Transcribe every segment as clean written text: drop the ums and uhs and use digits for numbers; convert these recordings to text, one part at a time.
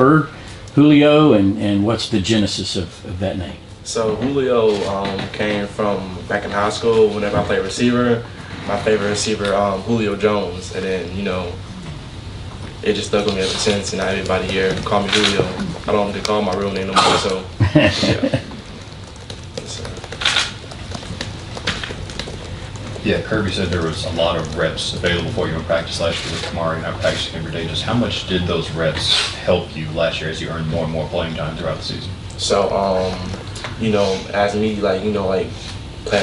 preferred Julio, and what's the genesis of that name? So Julio came from back in high school. Whenever I played receiver, my favorite receiver, Julio Jones, and then it just stuck with me ever since. And now everybody here call me Julio. I don't get called my real name no more. So yeah. Yeah, Kirby said there was a lot of reps available for you in practice last year with Kamari, not practicing every day. Just how much did those reps help you last year as you earned more and more playing time throughout the season? So, as me, playing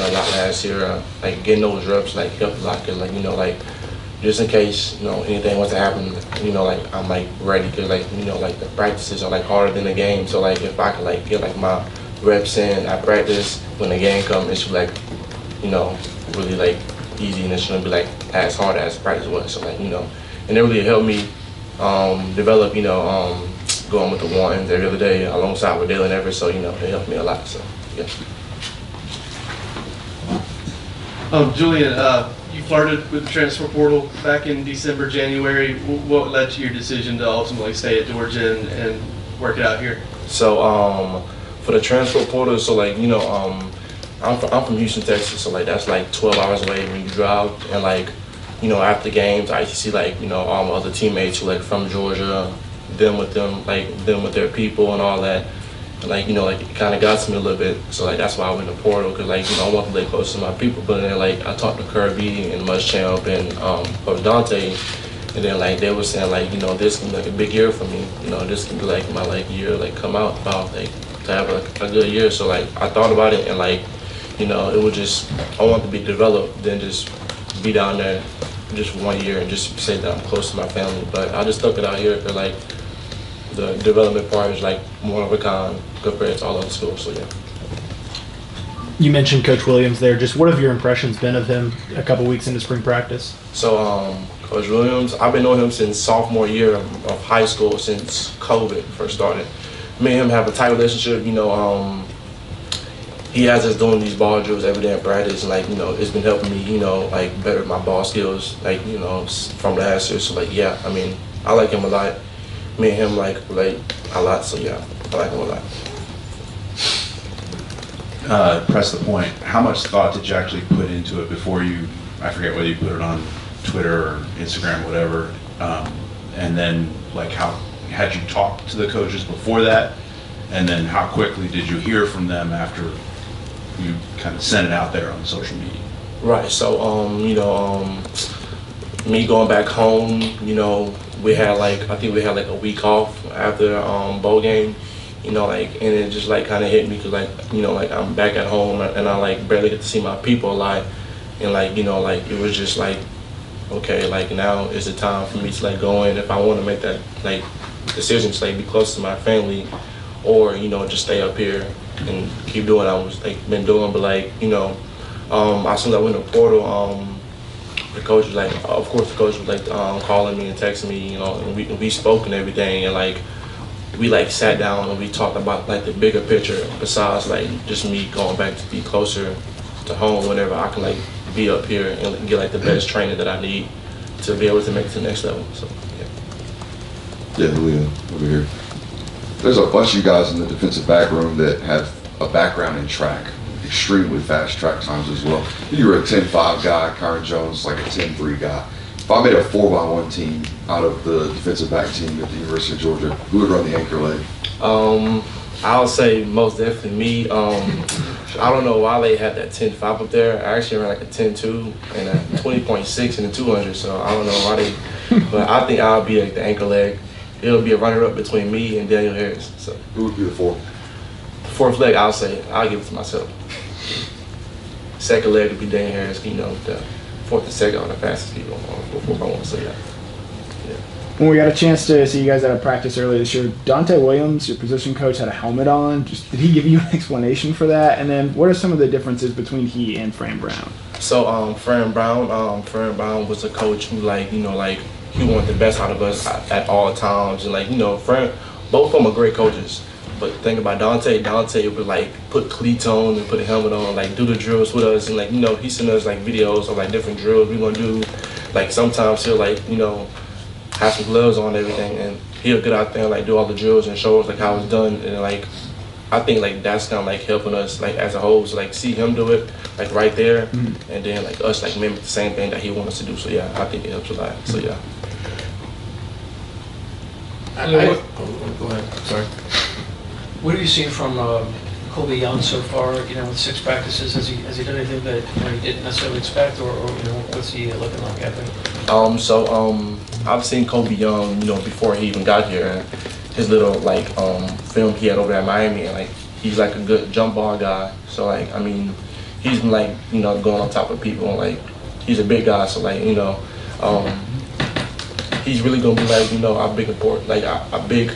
a lot last year, getting those reps, helped a lot. Cause, just in case, anything was to happen, I'm, ready. Cause, the practices are, harder than the game. So, if I could, get, my reps in at practice, when the game comes, it should be, really, easy, and it shouldn't be, as hard as practice was. So, and it really helped me develop, going with the ones every other day alongside with Dylan Everett, so it helped me a lot. So yeah. Julian, you flirted with the transfer portal back in December, January. What led to your decision to ultimately stay at Georgia and work it out here? So for the transfer portal, so I'm from Houston, Texas, so that's 12 hours away when you drive, and after games I used to see all my other teammates who from Georgia, them with their people and all that, and it kind of got to me a little bit. So that's why I went to portal, because I want to play close to my people. But then I talked to Kirby and Muschamp and Coach Dante, and then they were saying this can be a big year for me. This can be my year come out about to have a good year. So I thought about it, and it was just, I want to be developed than just be down there just 1 year and just say that I'm close to my family. But I just stuck it out here because the development part is one of a kind compared to all other schools. So yeah. You mentioned Coach Williams there. Just what have your impressions been of him a couple weeks into spring practice? So Coach Williams, I've been knowing him since sophomore year of high school, since COVID first started. Me and him have a tight relationship. He has us doing these ball drills every day in practice, and it's been helping me, better my ball skills, from last year. So yeah, I like him a lot. Me and him relate a lot, so yeah, I like him a lot. Press the point. How much thought did you actually put into it before you, I forget whether you put it on Twitter or Instagram, whatever, and then how had you talked to the coaches before that, and then how quickly did you hear from them after you kind of sent it out there on social media? Right, so me going back home, we had I think we had a week off after bowl game, and it just kind of hit me because I'm back at home, and I barely get to see my people a lot, and it was just okay, now is the time for me to go in if I want to make that decision to be close to my family, or just stay up here and keep doing what I was been doing. But as soon as I went to portal, the coach was of course the coach was calling me and texting me, and we spoke and everything, and we sat down and we talked about the bigger picture besides just me going back to be closer to home whenever I can be up here and get the best training that I need to be able to make it to the next level. So yeah. Yeah, Julian, over here. There's a bunch of you guys in the defensive back room that have a background in track, extremely fast track times as well. You were a 10.5 guy, Kyron Jones a 10.3 guy. If I made a 4x1 team out of the defensive back team at the University of Georgia, who would run the anchor leg? I'll say most definitely me. I don't know why they had that 10.5 up there. I actually ran a 10.2 and a 20.6 in the 200, so I don't know why they, but I think I'll be the anchor leg. It'll be a runner-up between me and Daniel Harris. So who would be the fourth? The fourth leg, I'll give it to myself. Second leg would be Daniel Harris, the fourth and second on the fastest people on 4x1, so yeah. When we got a chance to see you guys at a practice earlier this year, Dante Williams, your position coach, had a helmet on. Did he give you an explanation for that? And then what are some of the differences between he and Fran Brown? So Fran Brown was a coach who he wanted the best out of us at all times, and Fran, both of them are great coaches. But the thing about Dante would put cleats on and put a helmet on, do the drills with us, and he sent us videos of different drills we're gonna do. Sometimes he'll have some gloves on and everything, and he'll get out there and like do all the drills and show us like how it's done, and like I think like that's kind of like helping us like as a whole. So like see him do it like right there, and then like us like mimic the same thing that he wants us to do. So yeah, I think it helps a lot. So yeah. Go ahead. Sorry. What have you seen from Kobe Young so far? With 6 practices, has he done anything that he didn't necessarily expect, or what's he looking like out there? I've seen Kobe Young, before he even got here. His little like film he had over there at Miami, and like he's like a good jump ball guy. So like I mean, he's been like going on top of people, and like he's a big guy. So like he's really gonna be like a big important like a big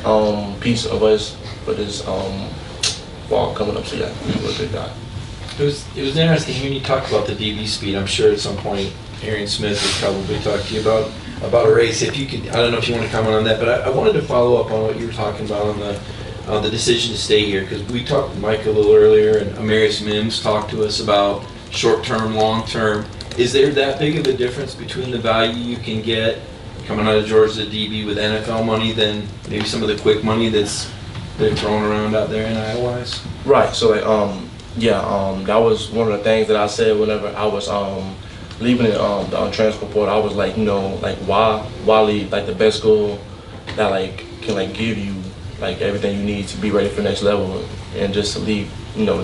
piece of us for this fall coming up. So yeah, he's a big guy. It was interesting hearing you talk about the DB speed. I'm sure at some point Arian Smith would probably talk to you about a race. If you could, I don't know if you want to comment on that, but I wanted to follow up on what you were talking about on the decision to stay here, because we talked with Mike a little earlier, and Amarius Mims talked to us about short-term, long-term. Is there that big of a difference between the value you can get coming out of Georgia DB with NFL money than maybe some of the quick money that's been thrown around out there in Iowa-wise? Right. So like that was one of the things that I said whenever I was leaving the transfer portal. I was like, like why leave like the best school that like can like give you like everything you need to be ready for the next level, and just to leave,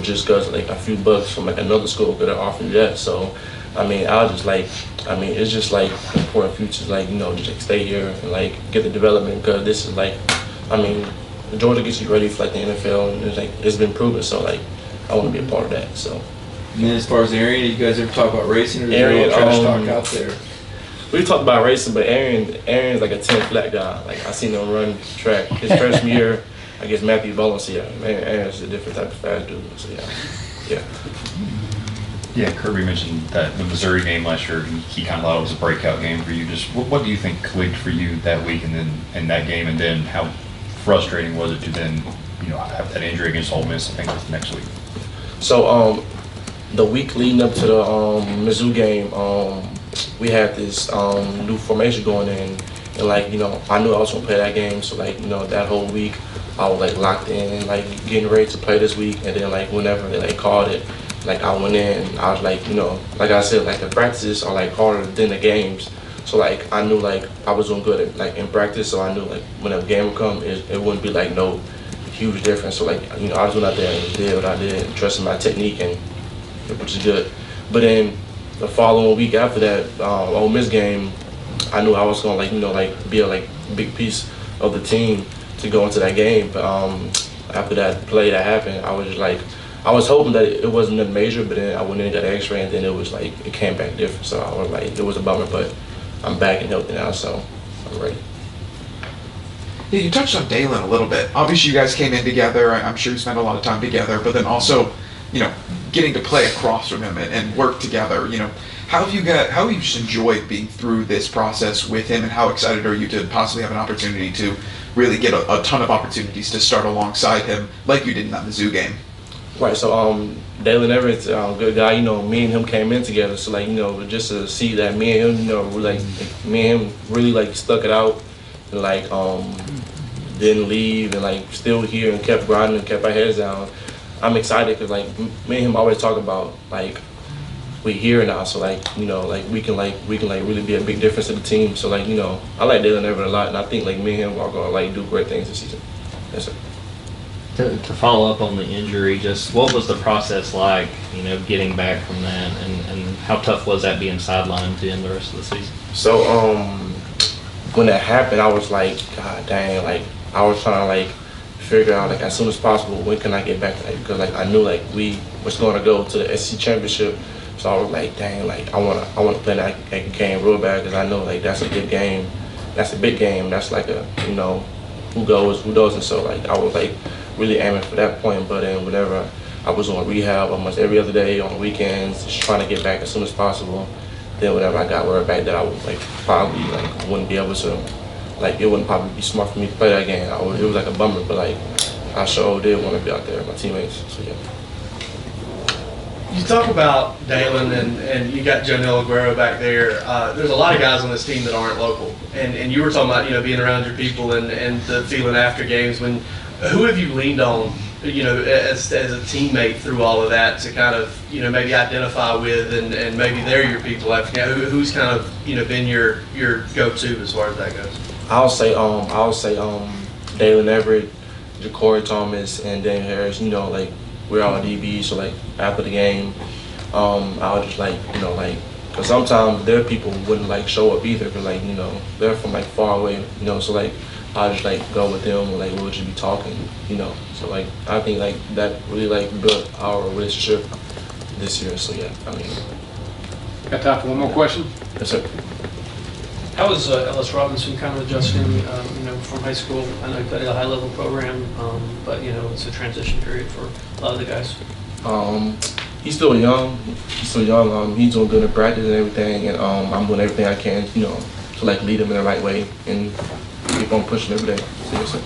just because like a few bucks from like another school could have offered you that. So I mean, it's just like important futures, like just like stay here and like get the development, because this is like, Georgia gets you ready for like the NFL, and it's been proven. So like I want to be a part of that. So. And then as far as Arian, you guys ever talk about racing, or is there any trash talk out there? We talked about racing, but Arian's like a 10 flat guy. Like I seen him run track his freshman year against Matthew Bowlen. So yeah, Arian's a different type of fast dude. So yeah. Yeah, Kirby mentioned that the Missouri game last year, he kind of thought it was a breakout game for you. Just what do you think clicked for you that week, and then in that game, and then how frustrating was it to then have that injury against Ole Miss? I think that's next week. So the week leading up to the Mizzou game, we had this new formation going in, and like I knew I was gonna play that game. So like that whole week I was like locked in, like getting ready to play this week, and then like whenever they like called it. Like I went in, I was like, like I said, like the practices are like harder than the games. So like I knew like I was doing good like in practice, so I knew like when a game would come, it wouldn't be like no huge difference. So like I was going out there and did what I did, and trusting my technique, and which is good. But then the following week after that Ole Miss game, I knew I was gonna be a big piece of the team to go into that game. But after that play that happened, I was just like. I was hoping that it wasn't a major, but then I went in and got an X-ray, and then it was like it came back different. So I was like, it was a bummer, but I'm back and healthy now, so I'm ready. Yeah, you touched on Dalen a little bit. Obviously, you guys came in together. I'm sure you spent a lot of time together, but then also, getting to play across from him and work together. How have you just enjoyed being through this process with him, and how excited are you to possibly have an opportunity to really get a ton of opportunities to start alongside him, like you did in that Mizzou game? Right, so Dalen Everett's a good guy. Me and him came in together, so just to see that me and him, me and him really stuck it out, and didn't leave, and still here and kept grinding and kept our heads down. I'm excited because me and him always talk about we here now, so we can really be a big difference to the team. So I like Dalen Everett a lot, and I think me and him are gonna do great things this season. Yes, sir. To follow up on the injury, just what was the process like, getting back from that, and how tough was that being sidelined to end the rest of the season? So when that happened, I was like, God dang, I was trying to figure out as soon as possible when can I get back to that, because I knew we was going to go to the SEC championship, so I was like, dang, I want to play that game real bad, because I know that's a big game, that's a big game, that's a who goes, who doesn't. So I was really aiming for that point, but then whenever I was on rehab almost every other day on the weekends, just trying to get back as soon as possible. Then whenever I got word back that I was probably wouldn't be able to, it wouldn't probably be smart for me to play that game. It was a bummer, but I sure did want to be out there with my teammates. So yeah. You talk about Dalen and you got Jonel Aguero back there. There's a lot of guys on this team that aren't local, and you were talking about being around your people and the feeling after games. Who have you leaned on as a teammate through all of that to kind of maybe identify with and maybe they're your people after who's kind of been your go-to as far as that goes? I'll say Dalen Everett, Ja'Cory Thomas, and Dan Harris. Like we're all DBs, so like after the game, I'll just because sometimes their people wouldn't like show up either, because they're from like far away, so like I'll just like go with them and like we'll just be talking, so like I think like that really like built our relationship this year. So yeah, Got time for one more question? Yes sir. How was Ellis Robinson kind of adjusting, from high school? I know he played at a high-level program, but it's a transition period for a lot of the guys. He's still young. He's doing good in practice and everything, and I'm doing everything I can, to like lead him in the right way and keep on pushing every day. Seriously.